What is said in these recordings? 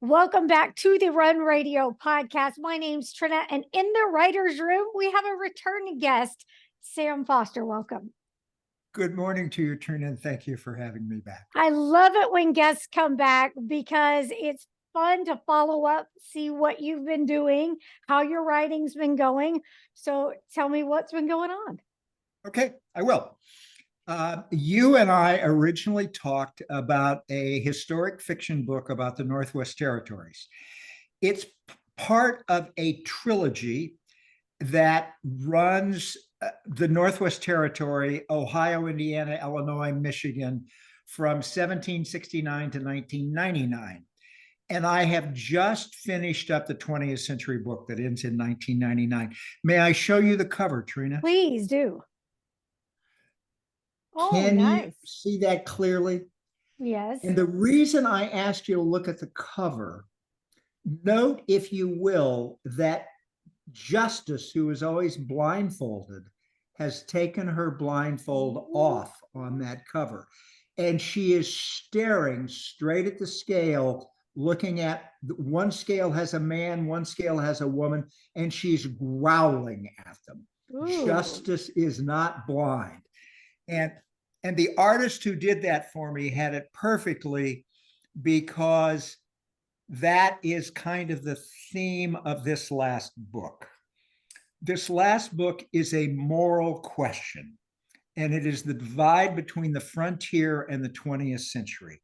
Welcome back to the Run Radio podcast. My name's Trina, and in the writer's room, we have a return guest, Sam Foster. Welcome. Good morning to you, Trina, and thank you for having me back. I love it when guests come back because it's fun to follow up, see what you've been doing, how your writing's been going. So tell me what's been going on. Okay, I will. You and I originally talked about a historic fiction book about the Northwest Territories. It's part of a trilogy that runs the Northwest Territory, Ohio, Indiana, Illinois, Michigan, from 1769 to 1999. And I have just finished up the 20th century book that ends in 1999. May I show you the cover, Trina? Please do. Oh, can you see that clearly? Yes. And the reason I asked you to look at the cover, note, if you will, that Justice, who is always blindfolded, has taken her blindfold off on that cover. And she is staring straight at the scale, looking at one scale has a man, one scale has a woman, and she's growling at them. Ooh. Justice is not blind. And the artist who did that for me had it perfectly, because that is kind of the theme of this last book. This last book is a moral question, and it is the divide between the frontier and the 20th century.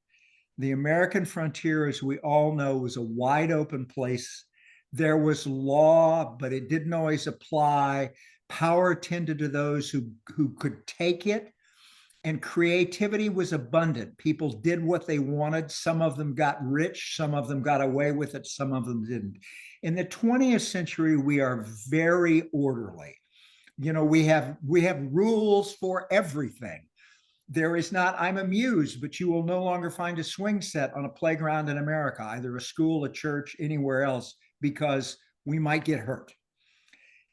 The American frontier, as we all know, was a wide open place. There was law, but it didn't always apply. Power tended to those who could take it. And creativity was abundant. People did what they wanted. Some of them got rich, some of them got away with it, some of them didn't. In the 20th century, we are very orderly. You know, we have rules for everything. There is not, I'm amused, but you will no longer find a swing set on a playground in America, either a school, a church, anywhere else, because we might get hurt.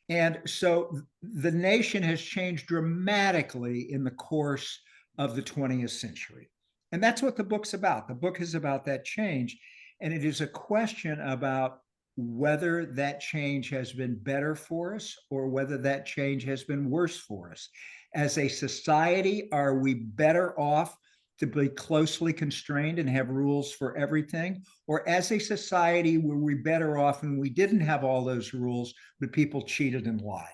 And so the nation has changed dramatically in the course of the 20th century. And that's what the book's about. The book is about that change. And it is a question about whether that change has been better for us or whether that change has been worse for us. As a society, are we better off to be closely constrained and have rules for everything? Or as a society, were we better off when we didn't have all those rules, but people cheated and lied?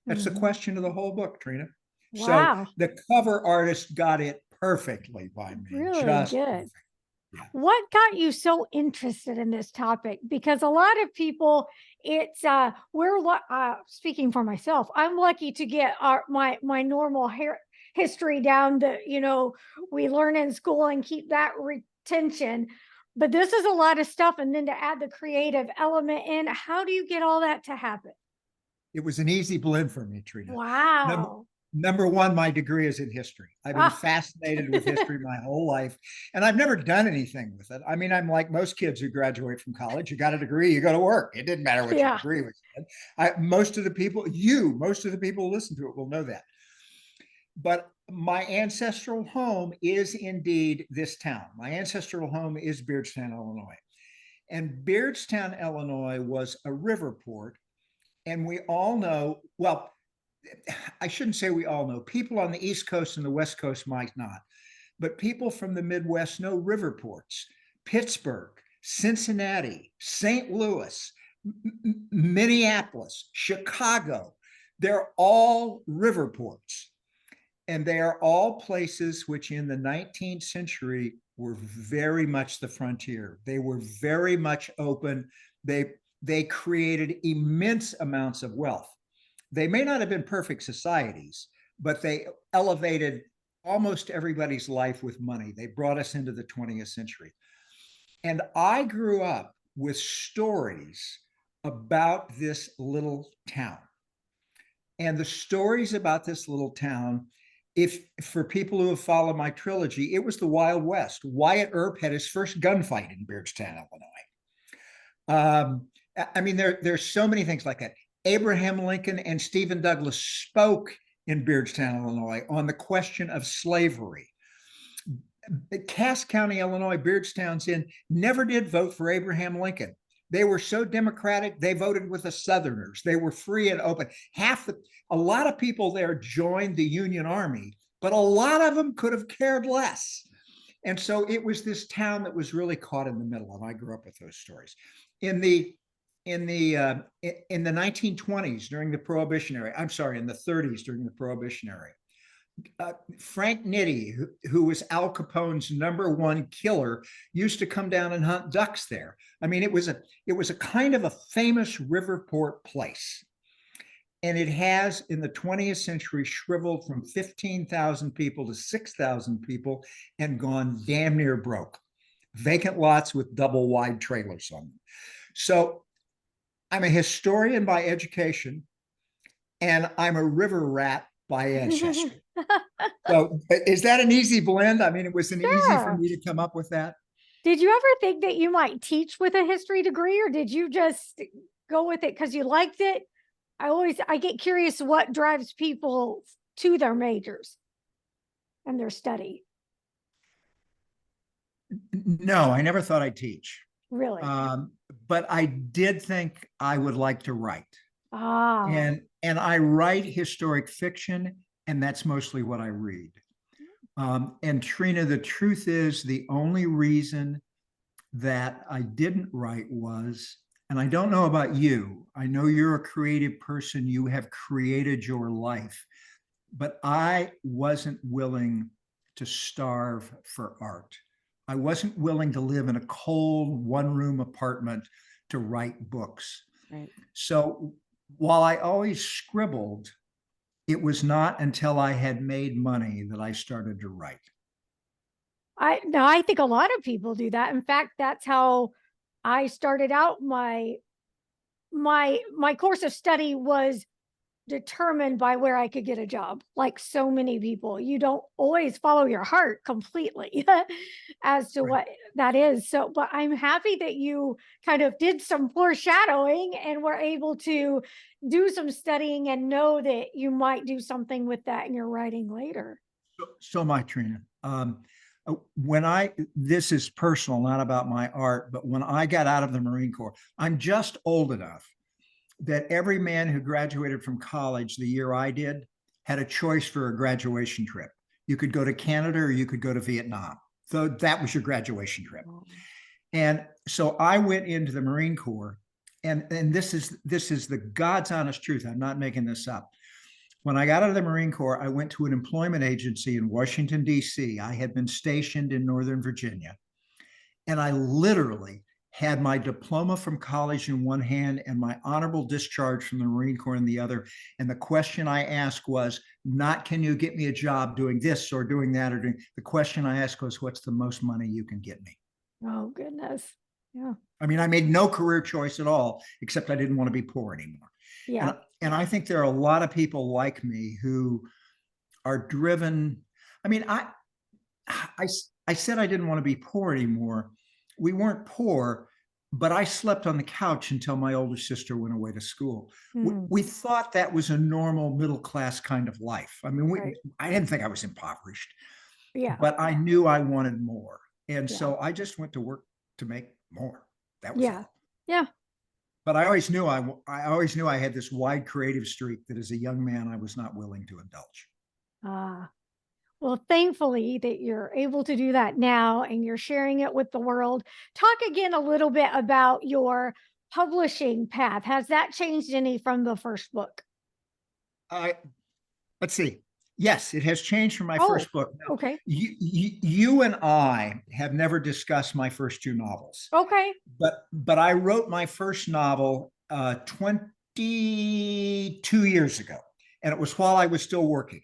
That's the question of the whole book, Trina. Wow. So the cover artist got it perfectly by me. Really just good. Perfect. Yeah. What got you so interested in this topic? Because a lot of people, it's we're speaking for myself, I'm lucky to get my normal history down that, you know, we learn in school and keep that retention. But this is a lot of stuff. And then to add the creative element in, how do you get all that to happen? It was an easy blend for me, Trina. Wow. Number one, my degree is in history. I've been fascinated with history my whole life, and I've never done anything with it. I mean, I'm like most kids who graduate from college. You got a degree, you go to work. It didn't matter what your degree was. Most of the people who listen to it will know that. But my ancestral home is indeed this town. My ancestral home is Beardstown, Illinois. And Beardstown, Illinois was a river port. And we all know, well, I shouldn't say we all know. People on the East Coast and the West Coast might not. But people from the Midwest know river ports. Pittsburgh, Cincinnati, St. Louis, Minneapolis, Chicago. They're all river ports. And they are all places which in the 19th century were very much the frontier. They were very much open. They created immense amounts of wealth. They may not have been perfect societies, but they elevated almost everybody's life with money. They brought us into the 20th century. And I grew up with stories about this little town. And the stories about this little town, if for people who have followed my trilogy, it was the Wild West. Wyatt Earp had his first gunfight in Beardstown, Illinois. I mean, there's so many things like that. Abraham Lincoln and Stephen Douglas spoke in Beardstown, Illinois on the question of slavery. Cass County, Illinois, Beardstown's in, never did vote for Abraham Lincoln. They were so democratic, they voted with the Southerners. They were free and open. A lot of people there joined the Union Army, but a lot of them could have cared less. And so it was this town that was really caught in the middle, and I grew up with those stories. In the 1920s during the Prohibitionary, I'm sorry, in the 30s during the Prohibitionary, Frank Nitti, who was Al Capone's #1 killer, used to come down and hunt ducks there. I mean, it was a kind of a famous riverport place. And it has, in the 20th century, shriveled from 15,000 people to 6,000 people and gone damn near broke. Vacant lots with double wide trailers on them. So I'm a historian by education, and I'm a river rat by ancestry. So is that an easy blend? I mean, it was easy for me to come up with that. Did you ever think that you might teach with a history degree, or did you just go with it because you liked it? I get curious what drives people to their majors and their study. No, I never thought I'd teach. Really? But I did think I would like to write. Ah. And I write historic fiction, and that's mostly what I read. And Trina, the truth is, the only reason that I didn't write was, and I don't know about you, I know you're a creative person, you have created your life, but I wasn't willing to starve for art. I wasn't willing to live in a cold one-room apartment to write books. Right. So while I always scribbled, it was not until I had made money that I started to write. I think a lot of people do that. In fact, that's how I started out. My course of study was determined by where I could get a job. Like so many people, you don't always follow your heart completely as to what that is. So, but I'm happy that you kind of did some foreshadowing and were able to do some studying and know that you might do something with that in your writing later. So my Trina, this is personal, not about my art, but when I got out of the Marine Corps, I'm just old enough that every man who graduated from college the year I did had a choice for a graduation trip. You could go to Canada or you could go to Vietnam. So that was your graduation trip. And so I went into the Marine Corps, and this is the God's honest truth. I'm not making this up. When I got out of the Marine Corps, I went to an employment agency in Washington, D.C. I had been stationed in Northern Virginia, and I literally had my diploma from college in one hand and my honorable discharge from the Marine Corps in the other. And the question I asked was not, can you get me a job doing this or doing that or doing, the question I asked was, what's the most money you can get me? Oh, goodness. Yeah. I mean, I made no career choice at all, except I didn't want to be poor anymore. Yeah. And I think there are a lot of people like me who are driven. I mean, I said I didn't want to be poor anymore. We weren't poor, but I slept on the couch until my older sister went away to school. We thought that was a normal middle-class kind of life. I mean, I didn't think I was impoverished, but I knew I wanted more. And so I just went to work to make more. That was all. Yeah. But I always knew I had this wide creative streak that as a young man, I was not willing to indulge. Well, thankfully that you're able to do that now and you're sharing it with the world. Talk again a little bit about your publishing path. Has that changed any from the first book? Let's see. Yes, it has changed from my first book. Now, okay. You and I have never discussed my first two novels. Okay. But I wrote my first novel 22 years ago, and it was while I was still working.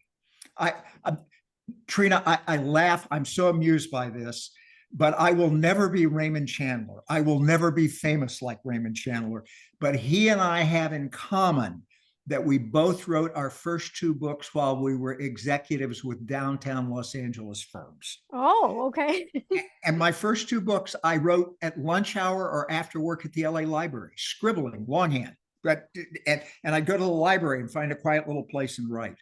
Trina, I laugh. I'm so amused by this, but I will never be Raymond Chandler. I will never be famous like Raymond Chandler. But he and I have in common that we both wrote our first two books while we were executives with downtown Los Angeles firms. Oh, okay. And my first two books I wrote at lunch hour or after work at the LA library, scribbling longhand. And I'd go to the library and find a quiet little place and write.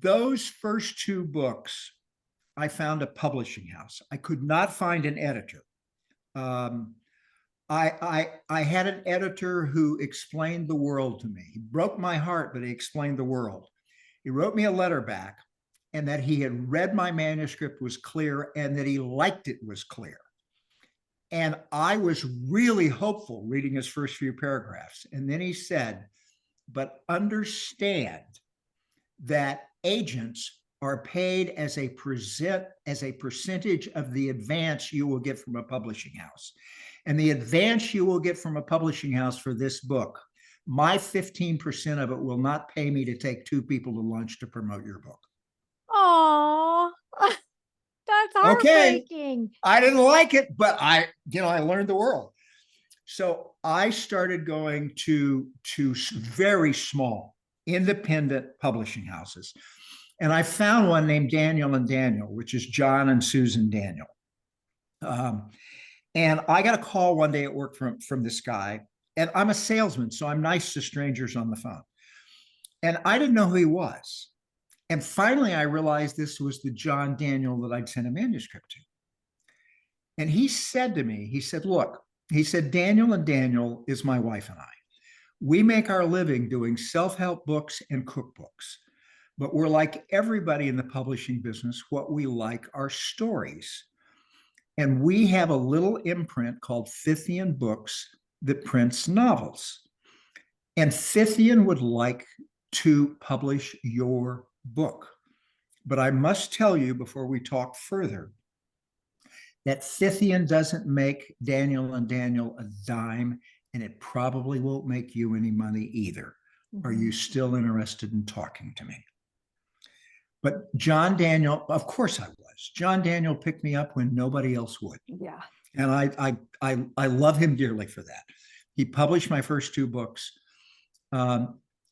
Those first two books I found a publishing house. I could not find an editor. Um, I had an editor who explained the world to me. He broke my heart, but he explained the world. He wrote me a letter back, and that he had read my manuscript was clear, and that he liked it was clear. And I was really hopeful reading his first few paragraphs. And then he said, but understand that agents are paid as a percentage of the advance you will get from a publishing house. And the advance you will get from a publishing house for this book, my 15% of it will not pay me to take 2 people to lunch to promote your book. Oh, that's Okay, heartbreaking. I didn't like it, but I learned the world. So I started going to very small independent publishing houses. And I found one named Daniel and Daniel, which is John and Susan Daniel. And I got a call one day at work from this guy. And I'm a salesman, so I'm nice to strangers on the phone. And I didn't know who he was. And finally, I realized this was the John Daniel that I'd sent a manuscript to. And he said to me, he said, look, he said, Daniel and Daniel is my wife and I. We make our living doing self-help books and cookbooks. But we're like everybody in the publishing business. What we like are stories. And we have a little imprint called Fithian Books that prints novels. And Fithian would like to publish your book. But I must tell you before we talk further that Fithian doesn't make Daniel and Daniel a dime, and it probably won't make you any money either. Are you still interested in talking to me? But John Daniel, of course I was. John Daniel picked me up when nobody else would. Yeah. And I love him dearly for that. He published my first 2 books.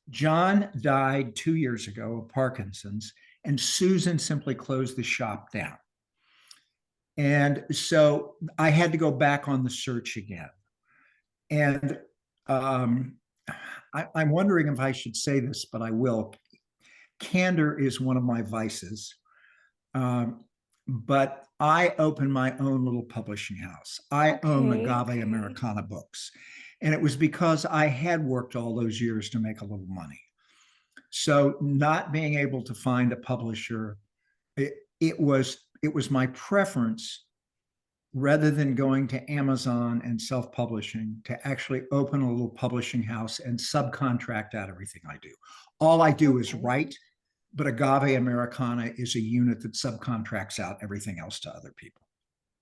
John died 2 years ago of Parkinson's, and Susan simply closed the shop down. And so I had to go back on the search again. And I'm wondering if I should say this, but I will. Candor is one of my vices. But I opened my own little publishing house. I own Agave Americana Books. And it was because I had worked all those years to make a little money. So not being able to find a publisher, it was my preference, rather than going to Amazon and self-publishing, to actually open a little publishing house and subcontract out everything I do. All I do is write, but Agave Americana is a unit that subcontracts out everything else to other people.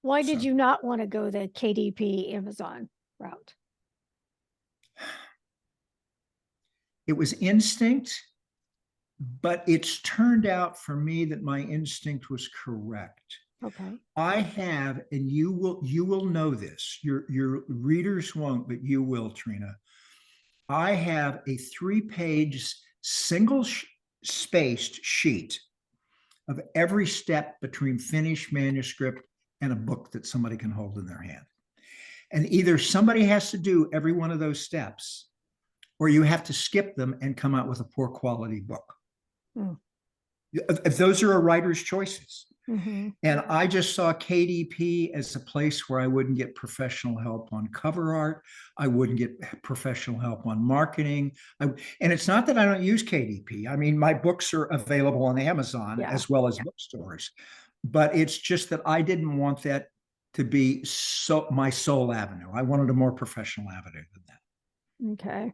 Why did you not want to go the KDP Amazon route? It was instinct, but it's turned out for me that my instinct was correct. Okay. I have, and you will know this. Your readers won't, but you will, Trina. I have a 3-page single spaced sheet of every step between finished manuscript and a book that somebody can hold in their hand. And either somebody has to do every one of those steps, or you have to skip them and come out with a poor quality book. Those are a writer's choices. And I just saw KDP as a place where I wouldn't get professional help on cover art. I wouldn't get professional help on marketing. And it's not that I don't use KDP. I mean, my books are available on Amazon as well as bookstores. But it's just that I didn't want that to be my sole avenue. I wanted a more professional avenue than that. Okay.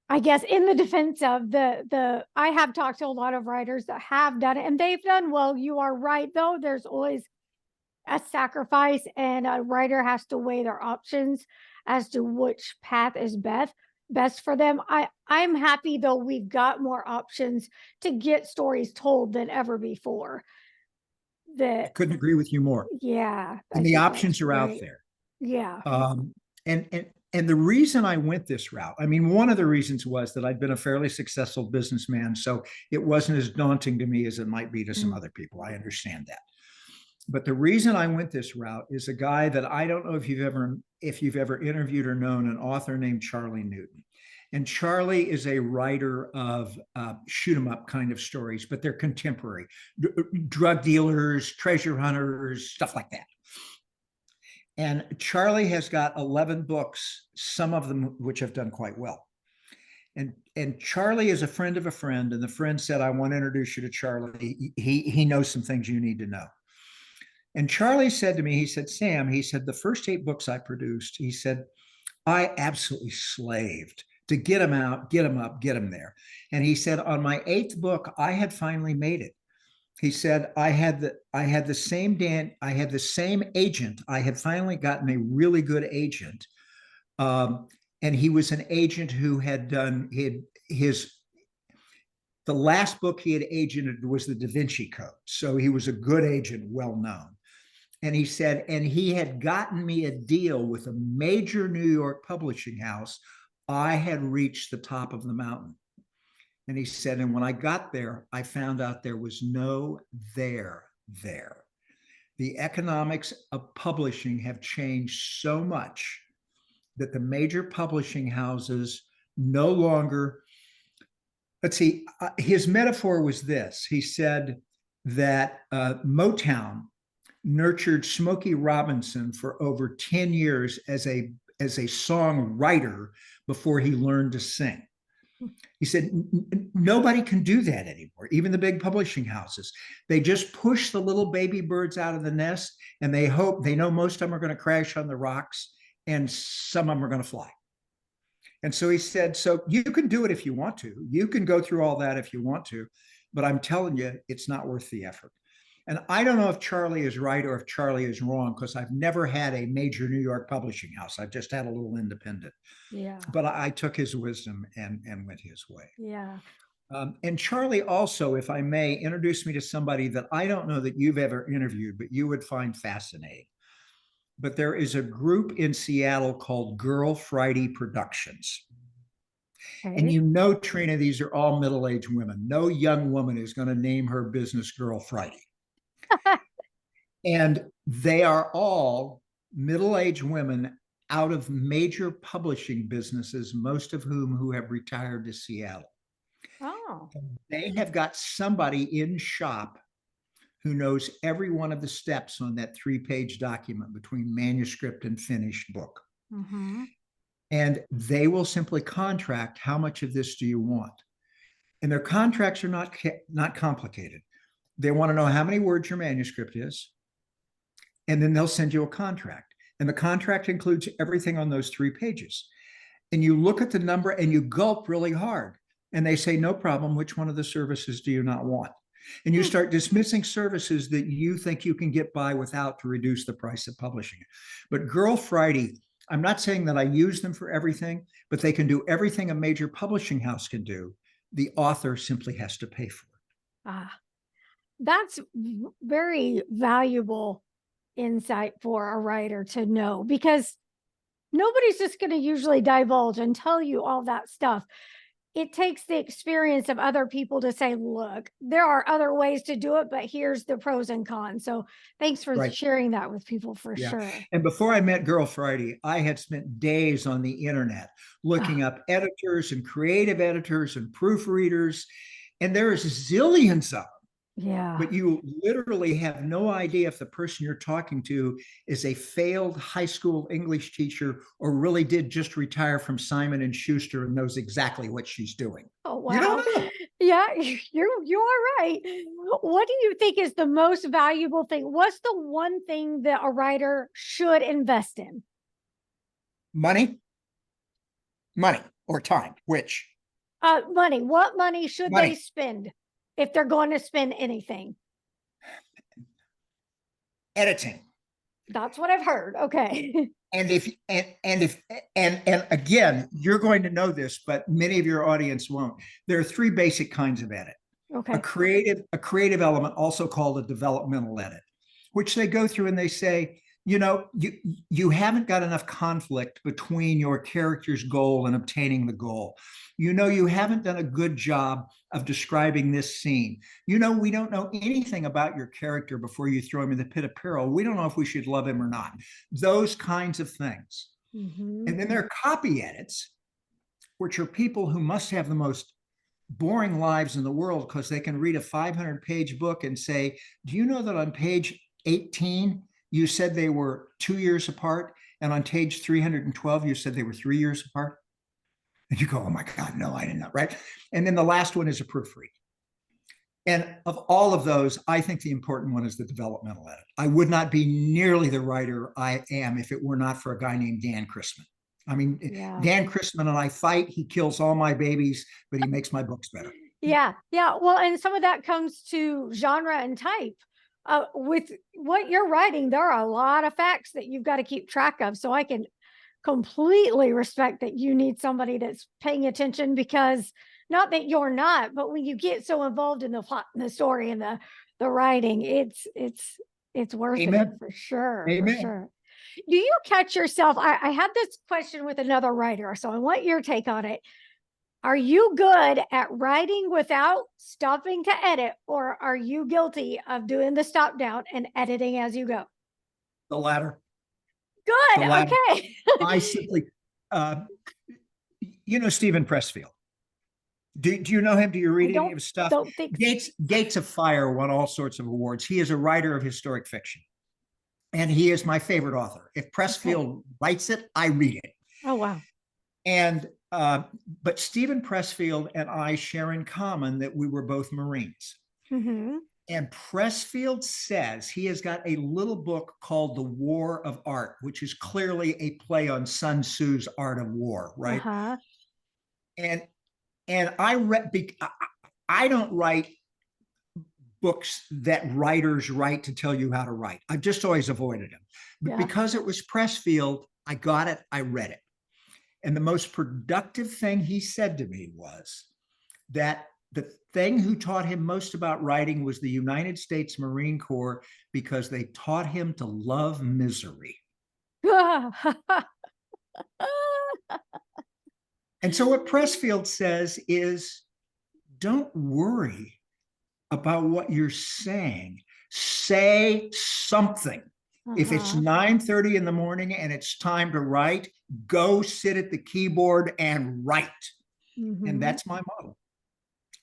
I guess in the defense of I have talked to a lot of writers that have done it and they've done well. You are right, though. There's always a sacrifice, and a writer has to weigh their options as to which path is best for them. I'm happy, though, we've got more options to get stories told than ever before. I couldn't agree with you more. Yeah. And the options are out there. Yeah. And the reason I went this route, I mean, one of the reasons was that I'd been a fairly successful businessman, so it wasn't as daunting to me as it might be to some other people. I understand that. But the reason I went this route is a guy that I don't know if you've ever interviewed or known, an author named Charlie Newton. And Charlie is a writer of shoot 'em up kind of stories, but they're contemporary. Drug dealers, treasure hunters, stuff like that. And Charlie has got 11 books, some of them which have done quite well. And Charlie is a friend of a friend, and the friend said, I want to introduce you to Charlie. He knows some things you need to know. And Charlie said to me, he said, Sam, he said, the first 8 books I produced, he said, I absolutely slaved to get them out, get them up, get them there. And he said, on my 8th book, I had finally made it. He said, I had the same agent. I had finally gotten a really good agent. And he was an agent who had done the last book he had agented was the Da Vinci Code. So he was a good agent, well known. And he said, and he had gotten me a deal with a major New York publishing house. I had reached the top of the mountain. And he said, and when I got there, I found out there was no there. The economics of publishing have changed so much that the major publishing houses no longer, let's see, his metaphor was this. He said that Motown nurtured Smokey Robinson for over 10 years as a songwriter before he learned to sing. He said, nobody can do that anymore, even the big publishing houses. They just push the little baby birds out of the nest, and they know most of them are going to crash on the rocks, and some of them are going to fly. And so he said, so you can do it if you want to. You can go through all that if you want to, but I'm telling you, it's not worth the effort. And I don't know if Charlie is right or if Charlie is wrong, because I've never had a major New York publishing house. I've just had a little independent. Yeah. But I took his wisdom and went his way. Yeah. And Charlie also, if I may, introduced me to somebody that I don't know that you've ever interviewed, but you would find fascinating. But there is a group in Seattle called Girl Friday Productions. Okay. And you know, Trina, these are all middle-aged women. No young woman is going to name her business Girl Friday. And they are all middle-aged women out of major publishing businesses, most of who have retired to Seattle. Oh. And they have got somebody in shop who knows every one of the steps on that 3-page document between manuscript and finished book. Mm-hmm. And they will simply contract, how much of this do you want? And their contracts are not complicated. They want to know how many words your manuscript is, and then they'll send you a contract. And the contract includes everything on those 3 pages. And you look at the number and you gulp really hard. And they say, no problem, which one of the services do you not want? And you start dismissing services that you think you can get by without to reduce the price of publishing it. But Girl Friday, I'm not saying that I use them for everything, but they can do everything a major publishing house can do. The author simply has to pay for it. That's very valuable insight for a writer to know, because nobody's just going to usually divulge and tell you all that stuff. It takes the experience of other people to say, look, there are other ways to do it, but here's the pros and cons. So thanks for sharing that with people for sure. And before I met Girl Friday, I had spent days on the internet looking up editors and creative editors and proofreaders, and there's zillions of them. Yeah. But you literally have no idea if the person you're talking to is a failed high school English teacher or really did just retire from Simon and Schuster and knows exactly what she's doing. Oh, wow. You don't know. Yeah, you are right. What do you think is the most valuable thing? What's the one thing that a writer should invest in? Money or time, which? Money. What money should they spend if they're going to spend anything? Editing. That's what I've heard. Okay. And again, you're going to know this, but many of your audience won't. There are 3 basic kinds of edit. Okay. A creative element, also called a developmental edit, which they go through and they say, you know, you haven't got enough conflict between your character's goal and obtaining the goal. You know, you haven't done a good job of describing this scene. You know, we don't know anything about your character before you throw him in the pit of peril. We don't know if we should love him or not. Those kinds of things. Mm-hmm. And then there are copy edits, which are people who must have the most boring lives in the world because they can read a 500-page book and say, do you know that on page 18, you said they were 2 years apart, and on page 312, you said they were 3 years apart? And you go, oh my God, no, I didn't know, right? And then the last one is a proofread. And of all of those, I think the important one is the developmental edit. I would not be nearly the writer I am if it were not for a guy named Dan Chrisman. I mean, Yeah. Dan Chrisman and I fight. He kills all my babies, but he makes my books better. Yeah. Yeah. Well, and some of that comes to genre and type. With what you're writing, there are a lot of facts that you've got to keep track of. So I can completely respect that you need somebody that's paying attention, because not that you're not, but when you get so involved in the plot and the story and the writing, it's worth it Amen. for sure. Amen. For sure. Do you catch yourself? I had this question with another writer, so I want your take on it. Are you good at writing without stopping to edit, or are you guilty of doing the stop down and editing as you go? The latter. Good. The latter. Okay. I simply, you know, Stephen Pressfield. Do you know him? Do you read any of his stuff? Don't think Gates of Fire won all sorts of awards. He is a writer of historic fiction, and he is my favorite author. If Pressfield writes it, I read it. Oh, wow. And but Stephen Pressfield and I share in common that we were both Marines. Mm-hmm. And Pressfield says he has got a little book called The War of Art, which is clearly a play on Sun Tzu's Art of War, right? Uh-huh. And I don't write books that writers write to tell you how to write. I've just always avoided them. But because it was Pressfield, I got it, I read it. And the most productive thing he said to me was that the thing who taught him most about writing was the United States Marine Corps, because they taught him to love misery. And so what Pressfield says is, don't worry about what you're saying. Say something. If it's 9:30 in the morning and it's time to write, go sit at the keyboard and write. And that's my model.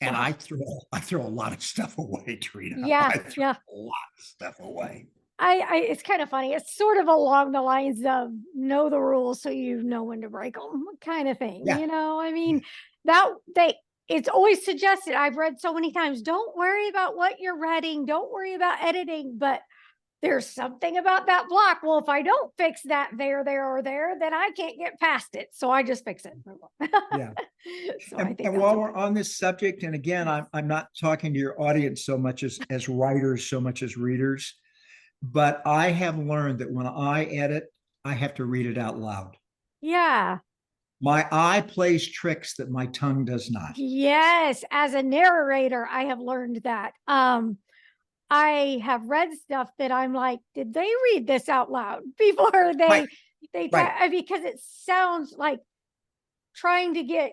And I throw a lot of stuff away, Trina. Yeah, I throw a lot of stuff away. It's kind of funny. It's sort of along the lines of know the rules so you know when to break them, kind of thing. Yeah. You know, I mean, it's always suggested. I've read so many times, don't worry about what you're writing, don't worry about editing, but there's something about that block. Well, if I don't fix that there, or there, then I can't get past it. So I just fix it. Yeah. So and while we're on this subject, and again, I'm not talking to your audience so much as writers, so much as readers, but I have learned that when I edit, I have to read it out loud. Yeah. My eye plays tricks that my tongue does not. Yes. As a narrator, I have learned that. I have read stuff that I'm like, did they read this out loud before they because it sounds like trying to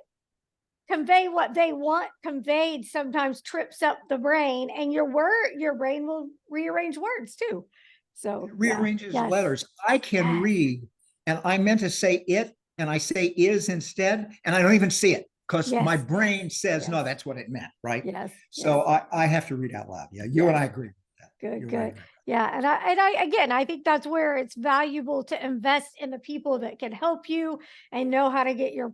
convey what they want conveyed sometimes trips up the brain, and your brain will rearrange words too. So it rearranges letters. I can read, and I meant to say it, and I say is instead, and I don't even see it because my brain says, no, that's what it meant, right? Yes. So I have to read out loud. Yeah, you and I agree with that. Good. Yeah. And I think that's where it's valuable to invest in the people that can help you and know how to get your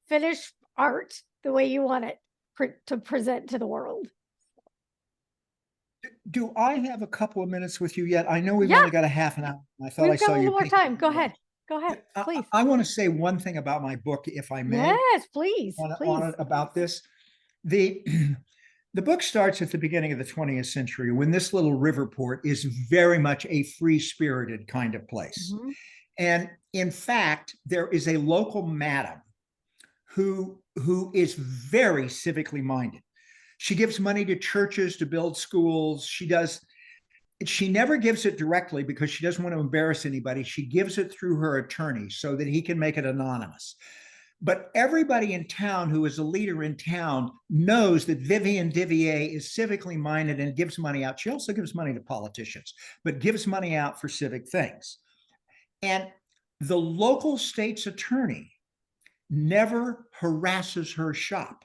finished art the way you want it to present to the world. Do I have a couple of minutes with you yet? I know we've only got a half an hour. I thought I saw you. We've got a little more time. Go ahead, please. I want to say one thing about my book, if I may. Yes, please. On about this. The book starts at the beginning of the 20th century, when this little river port is very much a free-spirited kind of place. Mm-hmm. And in fact, there is a local madam who is very civically minded. She gives money to churches to build schools. She never gives it directly because she doesn't want to embarrass anybody. She gives it through her attorney so that he can make it anonymous. But everybody in town who is a leader in town knows that Vivian Divier is civically minded and gives money out. She also gives money to politicians, but gives money out for civic things. And the local state's attorney never harasses her shop.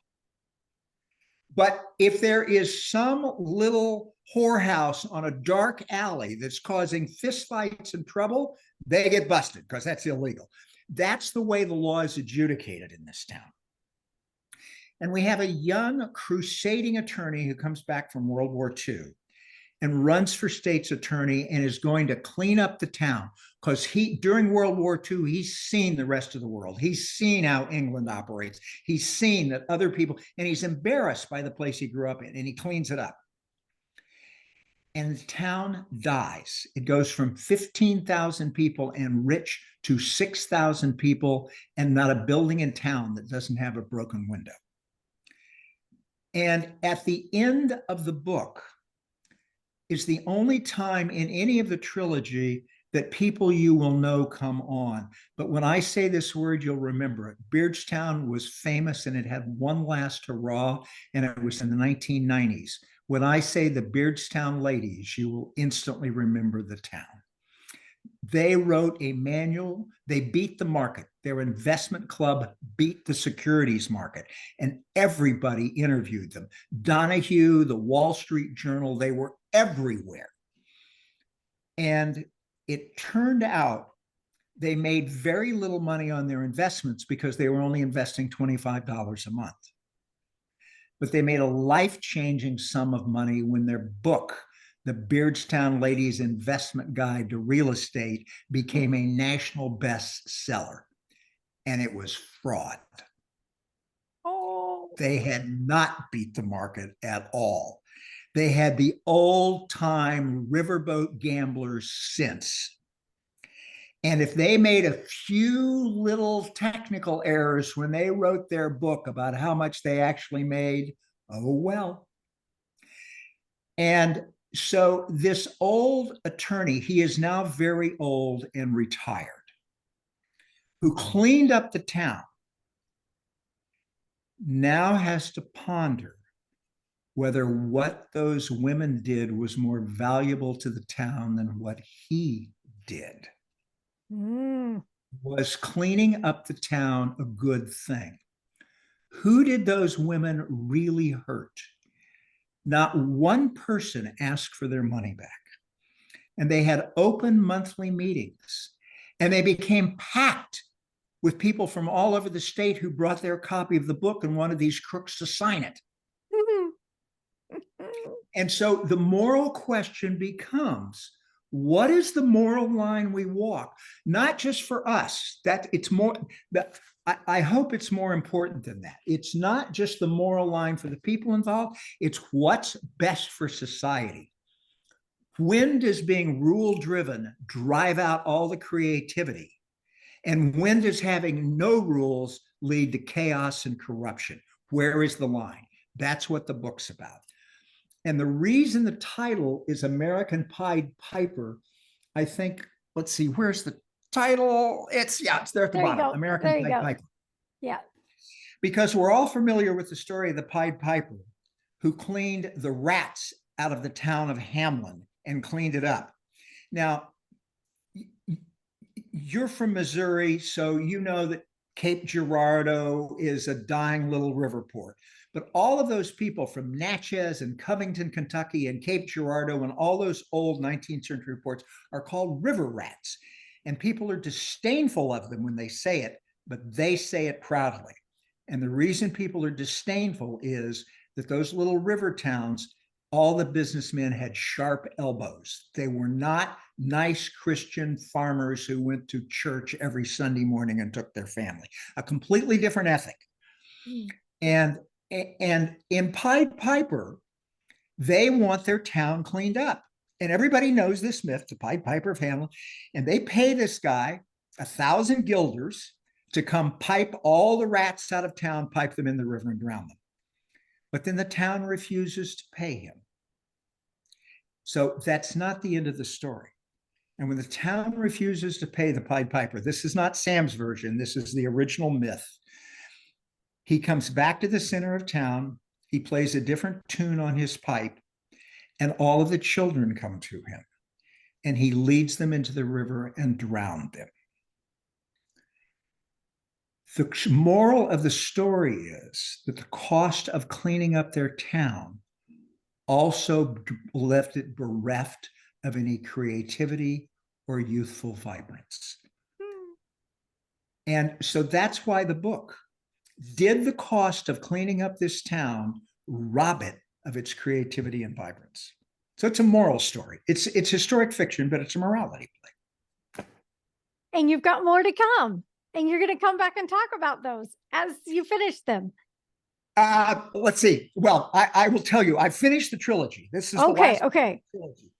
But if there is some little whorehouse on a dark alley that's causing fistfights and trouble, they get busted because that's illegal. That's the way the law is adjudicated in this town. And we have a young crusading attorney who comes back from World War II and runs for state's attorney and is going to clean up the town because during World War II, he's seen the rest of the world. He's seen how England operates. He's seen that other people, and he's embarrassed by the place he grew up in, and he cleans it up. And the town dies. It goes from 15,000 people and rich to 6,000 people, and not a building in town that doesn't have a broken window. And at the end of the book is the only time in any of the trilogy that people you will know come on. But when I say this word, you'll remember it. Beardstown was famous and it had one last hurrah, and it was in the 1990s. When I say the Beardstown ladies, you will instantly remember the town. They wrote a manual. They beat the market. Their investment club beat the securities market, and everybody interviewed them. Donahue, the Wall Street Journal, they were everywhere. And it turned out they made very little money on their investments because they were only investing $25 a month. But they made a life-changing sum of money when their book, The Beardstown Ladies' Investment Guide to Real Estate, became a national bestseller. And it was fraud. Oh. They had not beat the market at all. They had the old-time riverboat gamblers since. And if they made a few little technical errors when they wrote their book about how much they actually made, oh well. And so this old attorney, he is now very old and retired, who cleaned up the town, now has to ponder whether what those women did was more valuable to the town than what he did. Was cleaning up the town a good thing? Who did those women really hurt? Not one person asked for their money back. And they had open monthly meetings, and they became packed with people from all over the state who brought their copy of the book and wanted these crooks to sign it. And so the moral question becomes, what is the moral line we walk? Not just for us, that it's more, that I hope it's more important than that. It's not just the moral line for the people involved, it's what's best for society. When does being rule driven drive out all the creativity? And when does having no rules lead to chaos and corruption? Where is the line? That's what the book's about. And the reason the title is American Pied Piper, I think, let's see, where's the title? It's there at the bottom, American Pied Piper. Yeah. Because we're all familiar with the story of the Pied Piper who cleaned the rats out of the town of Hamlin and cleaned it up. Now, you're from Missouri, so you know that Cape Girardeau is a dying little river port. But all of those people from Natchez and Covington, Kentucky, and Cape Girardeau, and all those old 19th century ports are called river rats. And people are disdainful of them when they say it, but they say it proudly. And the reason people are disdainful is that those little river towns, all the businessmen had sharp elbows. They were not nice Christian farmers who went to church every Sunday morning and took their family. A completely different ethic. And in Pied Piper, they want their town cleaned up. And everybody knows this myth, the Pied Piper of Hamelin. And they pay this guy 1,000 guilders to come pipe all the rats out of town, pipe them in the river and drown them. But then the town refuses to pay him. So that's not the end of the story. And when the town refuses to pay the Pied Piper, this is not Sam's version, this is the original myth. He comes back to the center of town, he plays a different tune on his pipe, and all of the children come to him. And he leads them into the river and drowned them. The moral of the story is that the cost of cleaning up their town also left it bereft of any creativity or youthful vibrance. And so that's why the book. Did the cost of cleaning up this town rob it of its creativity and vibrance? So it's a moral story. It's historic fiction, but it's a morality play. And you've got more to come. And you're going to come back and talk about those as you finish them. Let's see. Well, I will tell you, I finished the trilogy. This is okay, the last okay. trilogy.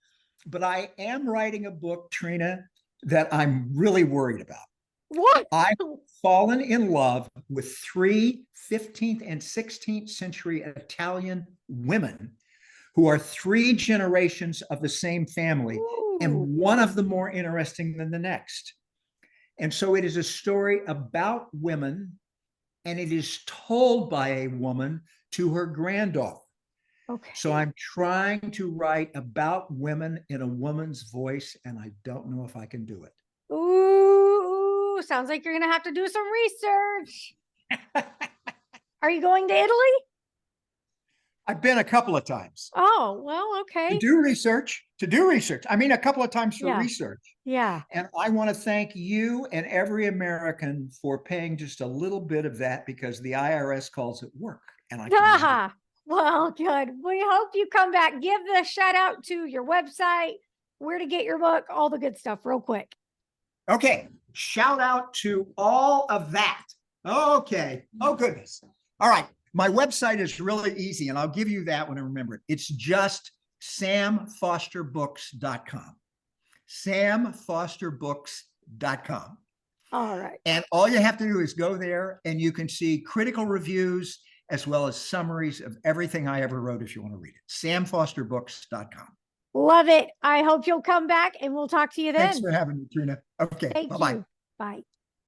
But I am writing a book, Trina, that I'm really worried about. What? I've fallen in love with 3 15th and 16th century Italian women who are 3 generations of the same family, Ooh. and one of them more interesting than the next. And so it is a story about women, and it is told by a woman to her granddaughter. Okay. So I'm trying to write about women in a woman's voice, and I don't know if I can do it. Ooh, sounds like you're going to have to do some research. Are you going to Italy? I've been a couple of times. Oh, well, okay. To do research. I mean, a couple of times for research. Yeah. And I want to thank you and every American for paying just a little bit of that, because the IRS calls it work. And I well, good. We hope you come back. Give the shout out to your website, where to get your book, all the good stuff real quick. Okay. Shout out to all of that. Okay. Oh, goodness. All right. My website is really easy, and I'll give you that when I remember it. It's just samfosterbooks.com. samfosterbooks.com. All right. And all you have to do is go there, and you can see critical reviews as well as summaries of everything I ever wrote if you want to read it. samfosterbooks.com. Love it. I hope you'll come back, and we'll talk to you then. Thanks for having me, Trina. Okay. Thank Bye-bye. you. Bye.